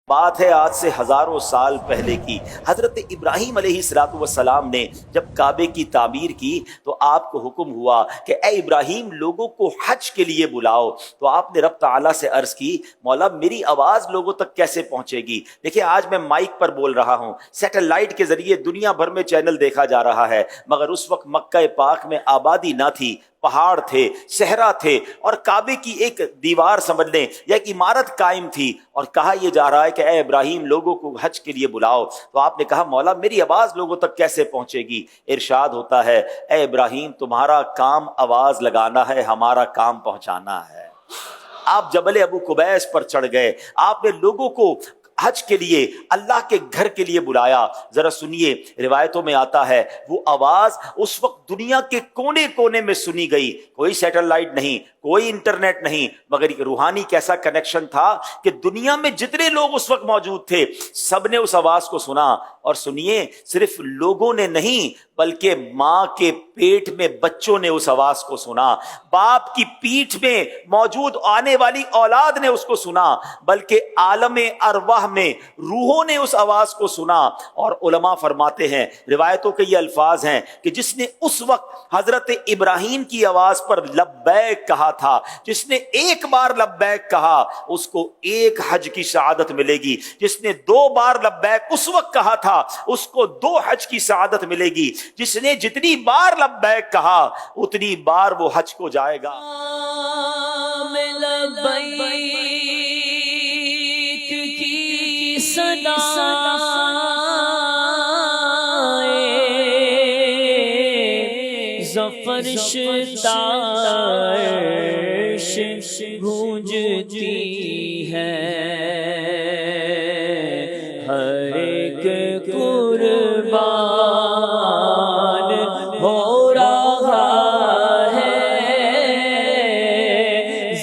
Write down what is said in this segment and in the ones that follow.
بات ہے آج سے ہزاروں سال پہلے کی۔ حضرت ابراہیم علیہ السلام نے جب کعبے کی تعمیر کی تو آپ کو حکم ہوا کہ اے ابراہیم لوگوں کو حج کے لیے بلاؤ۔ تو آپ نے رب تعالیٰ سے عرض کی مولا میری آواز لوگوں تک کیسے پہنچے گی؟ دیکھیں آج میں مائک پر بول رہا ہوں، سیٹلائٹ کے ذریعے دنیا بھر میں چینل دیکھا جا رہا ہے، مگر اس وقت مکہ پاک میں آبادی نہ تھی، پہاڑ تھے، صحرا تھے، اور کعبے کی ایک دیوار سمجھ لیں یا ایک عمارت قائم تھی، اور کہا یہ جا رہا ہے کہ اے ابراہیم لوگوں کو حج کے لیے بلاؤ۔ تو آپ نے کہا مولا میری آواز لوگوں تک کیسے پہنچے گی؟ ارشاد ہوتا ہے اے ابراہیم تمہارا کام آواز لگانا ہے، ہمارا کام پہنچانا ہے۔ آپ جبل ابو قبیس پر چڑھ گئے، آپ نے لوگوں کو حج کے لیے اللہ کے گھر کے لیے بلایا۔ ذرا سنیے، روایتوں میں آتا ہے وہ آواز اس وقت دنیا کے کونے کونے میں سنی گئی، کوئی سیٹلائٹ نہیں، کوئی انٹرنیٹ نہیں، مگر ایک روحانی کیسا کنیکشن تھا کہ دنیا میں جتنے لوگ اس وقت موجود تھے سب نے اس آواز کو سنا۔ اور سنیے، صرف لوگوں نے نہیں بلکہ ماں کے پیٹ میں بچوں نے اس آواز کو سنا، باپ کی پیٹھ میں موجود آنے والی اولاد نے اس کو سنا، بلکہ عالم ارواح میں روحوں نے اس آواز کو سنا۔ اور علماء فرماتے ہیں، روایتوں کے یہ الفاظ ہیں کہ جس نے اس وقت حضرت ابراہیم کی آواز پر لبیک کہا تھا، جس نے ایک بار لبیک کہا اس کو ایک حج کی سعادت ملے گی، جس نے دو بار لبیک اس وقت کہا تھا اس کو دو حج کی سعادت ملے گی، جس نے جتنی بار لبیک کہا اتنی بار وہ حج کو جائے گا۔ فرش گونجتی ہے، ہر ایک قربان ہو رہا ہے،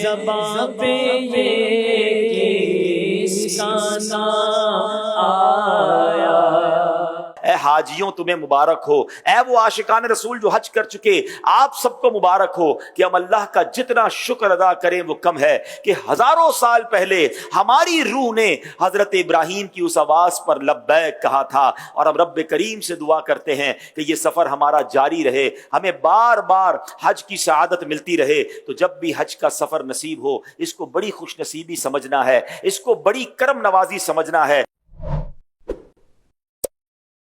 زبان پہ یہ کس کا نام آیا۔ اے حاجیوں تمہیں مبارک ہو، اے وہ عاشقان رسول جو حج کر چکے آپ سب کو مبارک ہو کہ ہم اللہ کا جتنا شکر ادا کریں وہ کم ہے کہ ہزاروں سال پہلے ہماری روح نے حضرت ابراہیم کی اس آواز پر لبیک کہا تھا۔ اور ہم رب کریم سے دعا کرتے ہیں کہ یہ سفر ہمارا جاری رہے، ہمیں بار بار حج کی سعادت ملتی رہے۔ تو جب بھی حج کا سفر نصیب ہو اس کو بڑی خوش نصیبی سمجھنا ہے، اس کو بڑی کرم نوازی سمجھنا ہے۔